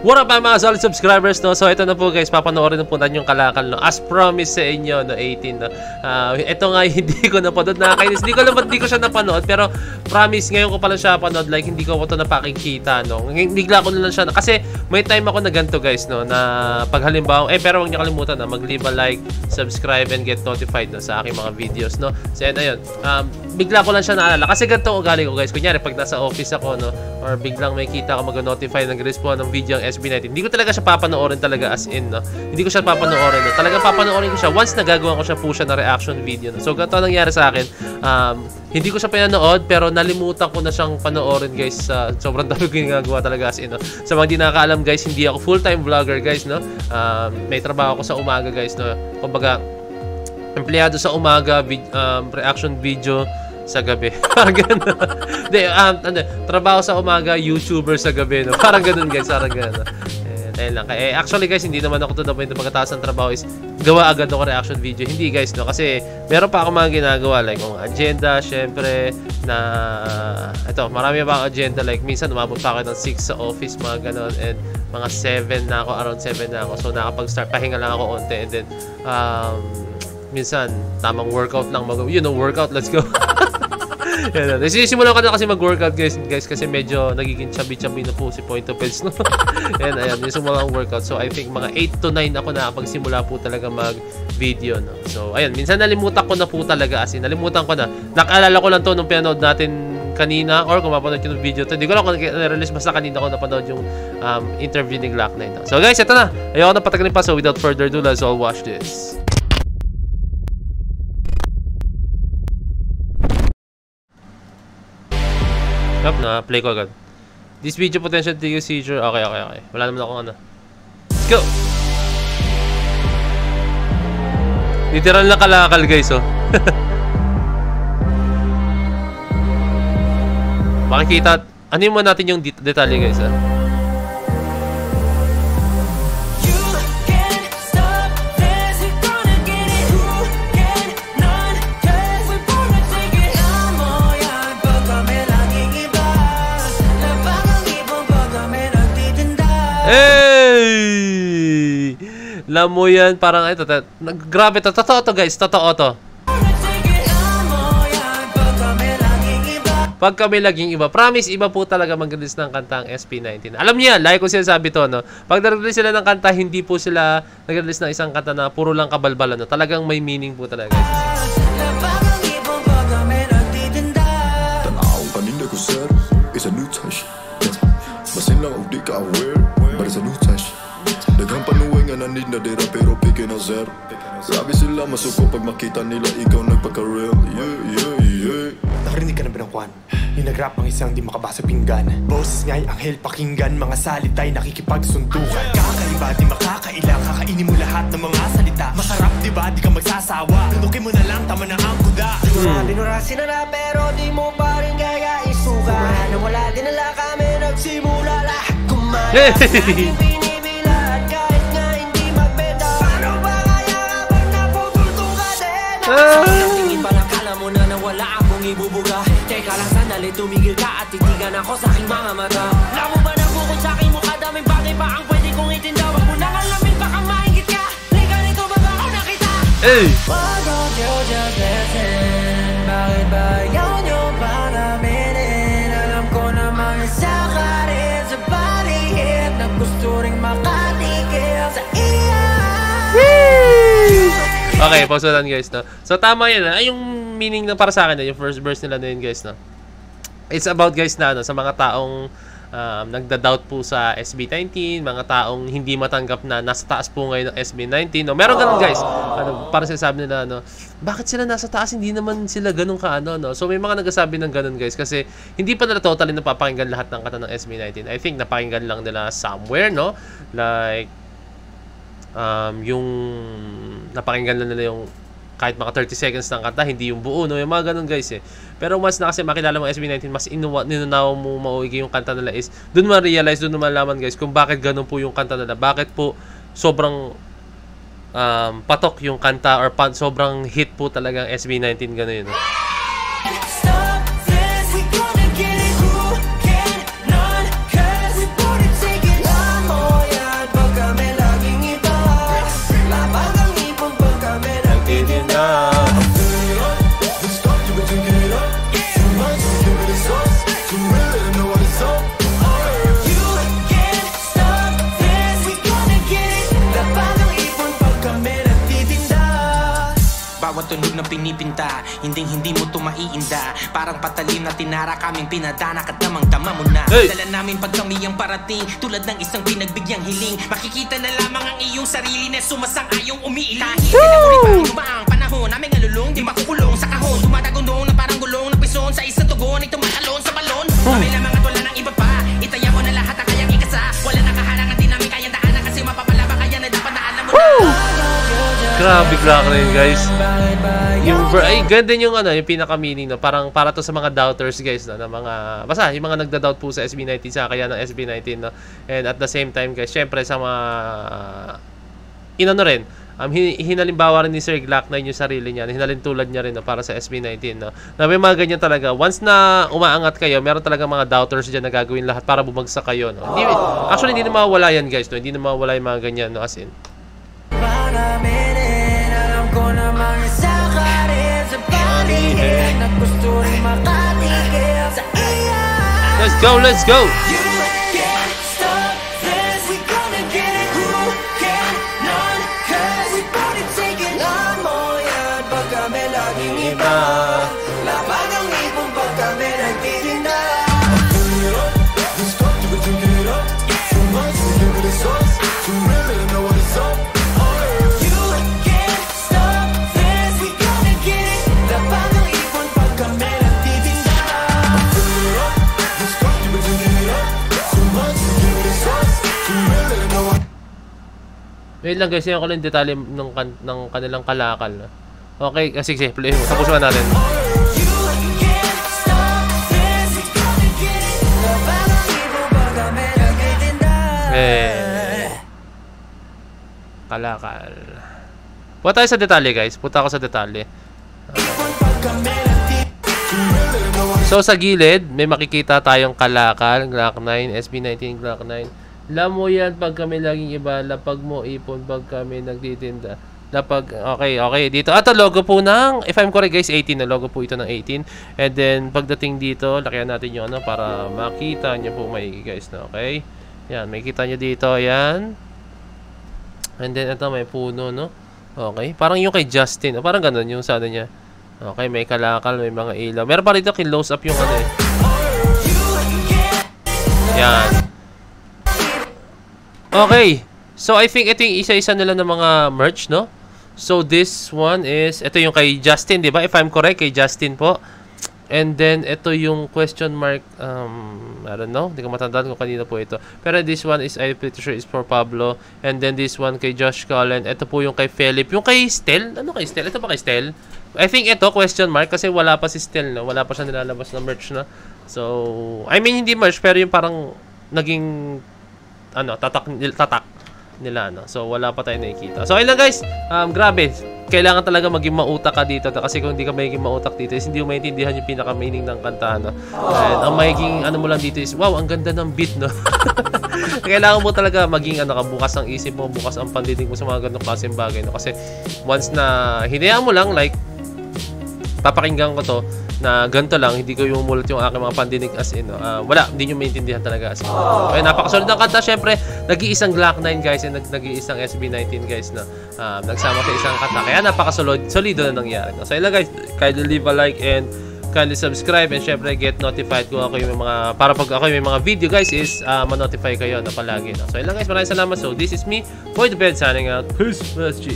What up mga solid subscribers, no? So ito na po guys, papanoorin na po natin yung Kalakal, no? As promised sa inyo, no? 18, no? Ito nga hindi ko napanood, nakakainis. Hindi ko siya napanood, pero promise ngayon ko pala siya napanood, like hindi ko ito napakikita, no? Bigla ko na lang siya, kasi may time ako na ganito guys, no? Na pag halimbawa, pero huwag niyo kalimutan na mag-leave a like, subscribe, and get notified, no? Sa aking mga videos, no? So ayun, bigla ko lang siya naalala, kasi ganito ugali ko guys. Kunyari pag nasa office ako, no? Or biglang may kita ako mag-notify, nag-respawn ng video ang SB19. Hindi ko talaga siya papanoorin talaga as in, no? Hindi ko siya papanoorin, no? Talagang papanoorin ko siya once nagagawa ko siya po siya na reaction video, no? So, ganito nangyari sa akin. Hindi ko siya pinanood, pero nalimutan ko na siyang panoorin, guys. Sobrang dami ko yung ginagawa talaga as in, no? Sa mga di nakakaalam, guys, hindi ako full-time vlogger, guys, no? May trabaho ako sa umaga, guys, no? Kumbaga, empleyado sa umaga, reaction video sa gabi. Parang ganun. Trabaho sa umaga, YouTuber sa gabi, no? Parang ganun guys, parang ganun. Ayun lang. Actually guys, hindi naman ako to the point na pagkatapos ng trabaho is gawa agad ako reaction video. Hindi guys, no? Kasi meron pa ako mga ginagawa, like mga agenda, syempre, na ito, marami pa akong agenda. Like minsan, umabot pa ako ng 6 sa office, mga ganun. And mga 7 na ako, around 7 na ako. So nakapag-start, pahinga lang ako onte. And then, minsan, tamang workout lang. Workout, let's go. Yan, sisimulan ko na kasi mag-workout guys, kasi medyo nagiging chubby-chubby na po si Point of Health, no? Ayan, sisimula ang workout. So I think mga 8 to 9 ako nakapagsimula po talaga mag-video, no? So ayan, minsan nalimutan ko na po talaga, as in, nalimutan ko na. Nakaalala ko lang to nung pinanood natin kanina, or kung mapanood yung video to. Hindi ko lang kung na-release, basta kanina ko napanood yung interview ni Glock 9, no? So guys, ito na. Ayoko na patagalin pa, so without further ado, let's all watch this. Na play ko agad. This video potential trigger seizure. Okay. Wala naman akong ano. Let's go! Literal na Kalakal guys, oh. Makikita. Ano mo natin yung detalye guys, ah. Hey! Alam mo yan, parang ito, grabe to, totoo to guys, totoo to. Pag kami laging iba, promise, iba po talaga mag-release ng kanta ang SB19. Alam niyo yan, like ko sinasabi to, no? Pag nag-release sila ng kanta, hindi po sila nag-release ng isang kanta na puro lang kabalbalan, no? Talagang may meaning po talaga guys. It's a new touch. Masin lang ang di ka aware, but it's a new touch. Daghang panuwing na need na dira pero pikin na zero. Grabe sila masuko pag makita nila ikaw nagpaka-real. Yeah. Nakarinig ka na ba ng kwan? Yung nag-rap ang isang di makabasa pinggan. Boses nga'y anghel pakinggan, mga salita'y nakikipagsuntukan. Kakaiba di makakailang, kakainin mo lahat ng mga salita. Masarap di ba di ka magsasawa, tunukin mo na lang, tama na ang kuda. Binurasin na pero di mo pa rin kaya isuka. Wala din nala kami, nagsimula lahat kumain. Binibilan kahit nga hindi magbenta. Paano ba kaya kapag napupulto ka din? Tingin pa lang kala mo na nawala akong ibubuga. Teka lang sandali, tumigil ka at titigan ako sa aking mga mata. Alam mo ba na bukod sa aking mukha, daming bagay pa ang pwede kong itinda. Wag mo nang alamin, baka mahingit ka. Liga nito ba ba ako nakita? Wag don't you just listen. Bakit ba yun yung panaminin? Alam ko namang isa ka rin sa palihit na gusto rin makatigil sa iya. Okay, pause lang guys, no? So tama yan, ay yung meaning na para sa akin, yung first verse nila na yun guys, no? It's about guys na, no, sa mga taong nagda-doubt po sa SB19, mga taong hindi matanggap na nasa taas po ngayon ng SB19, no? Meron ganun guys, parang sinasabi nila, no, bakit sila nasa taas, hindi naman sila ganun ka, no? So may mga nagsasabi ng ganun guys, kasi hindi pa nila totally napapakinggan lahat ng kanta ng SB19. I think napakinggan lang nila somewhere, no? Like yung napakinggan lang nila yung kahit mga 30 seconds ng kanta, hindi yung buo, no? Yung mga ganun guys, eh. Pero mas na kasi makilala mo SB19, mas ninunaw mo mauigi yung kanta nila is, dun ma-realize, dun malaman guys, kung bakit ganun po yung kanta nila, bakit po sobrang patok yung kanta, or sobrang hit po talagang SB19, ganun yun, no? pinipinta, hindi mo to maiinda. Parang patalim na tinara kaming pinadana, at damang-dama mo na. Dala namin pag kami ang parating, tulad ng isang pinagbigyang hiling. Makikita na lamang ang iyong sarili na sumasang-ayong umiiling. Kahit pinaulit pa inumaang panahon, aming alulong, di makukulong sa kahon. Tumatagundong na parang gulong ng pison, sa isang tugon ay tumatalon sa balon. Kami lamang at wala ng iba pa, itaya mo na lahat ang kayang ikasa. Wala nakaharangan, di namin kayang daanan, kasi mapapalaba kaya na dapat naalam mo na. Grabe crack na yun, guys. Yung ay ganda yung ano, yung pinaka-meaning, no? Parang para to sa mga doubters, guys, no? Na mga basta yung mga nagda-doubt po sa SB19, sa kaya ng SB19, no? And at the same time, guys, syempre sa mga inano rin, hinalimbawa rin ni Sir Glock 9 yung sarili niya, hinalintulad niya rin, no? Para sa SB19, no? Na may mga ganyan talaga. Once na umaangat kayo, meron talaga mga doubters dyan na gagawin lahat para bumagsak kayo, no? Actually, hindi na mawawala yan, guys, no? Hindi na mawawala yung mga ganyan, no? As in, alam ko namang isa ka rin sa paligid na gusto rin makatigil sa iya. let's go, let's go! You can't stop this, we gonna get it. Who can none, cause we gonna take it. Lahat mo yan pag kami laging iba. Lapag ang ipon pag kami nagtitinda. Wait lang guys, yan ko lang yung detalye ng kanilang kalakal. Okay, sige, play mo. Tapos na natin. Kalakal. Punta tayo sa detalye, guys. Punta ako sa detalye. So, sa gilid, may makikita tayong kalakal. Glock 9, SB19 Glock 9. Lamo yan pag kami laging iba. Lapag mo ipon pag kami nagtitinda. Lapag, okay. Dito, ito logo po ng, if I'm correct guys, 18 na logo po ito ng 18. And then, pagdating dito, lakihan natin yung ano para makita nyo po maigi guys. No? Okay? Yan, makikita nyo dito. Yan. And then, ito may puno, no? Okay. Parang yung kay Justin. Parang ganun yung sa ano niya. Okay, may kalakal, may mga ilaw. Meron pa rito close up yung ano eh. Yan. Okay. So, I think ito yung isa-isa nila ng mga merch, no? So, this one is, ito yung kay Justin, di ba? If I'm correct, kay Justin po. And then, ito yung question mark, I don't know. Hindi ko matandaan kung kanina po ito. Pero this one is, I'm pretty sure is for Pablo. And then, this one kay Josh Cullen. Ito po yung kay Philip. Yung kay Stel? Ano kay Stel? Ito ba kay Stel? I think ito, question mark. Kasi wala pa si Stel, no? Wala pa siya nilalabas na merch, no? So, I mean, hindi merch. Pero yung parang naging, ano, tatak nila, no? So, wala pa tayo nakikita. So, ayun lang guys. Grabe. Kailangan talaga maging mautak ka dito. Kasi kung hindi ka magiging mautak dito, is hindi mo maintindihan yung pinaka-meaning ng kanta, no? And ang magiging, ano mo lang dito is, wow, ang ganda ng beat, no? Kailangan mo talaga maging, ano ka, bukas ang isip mo, bukas ang pandinig mo sa mga ganong klaseng bagay, no? Kasi, once na hinayaan mo lang, like, papakinggan ko to, na ganito lang, hindi ko yung mulat yung aking mga pandinig as in, no? Wala, hindi nyo maintindihan talaga as in. Okay, napakasolid ng kanta. Syempre, nag-iisang Glock 9 guys and nag-iisang SB19 guys na nagsama sa isang kanta. Kaya napakasolido na nangyari, no? So, yun lang guys, kindly leave a like and kindly subscribe and syempre get notified kung ako yung mga, para pag ako yung mga video guys is ma-notify kayo na palagi, no? So, yun lang guys, maraming salamat. So, this is me, Boy the Bed, signing out. Peace, G.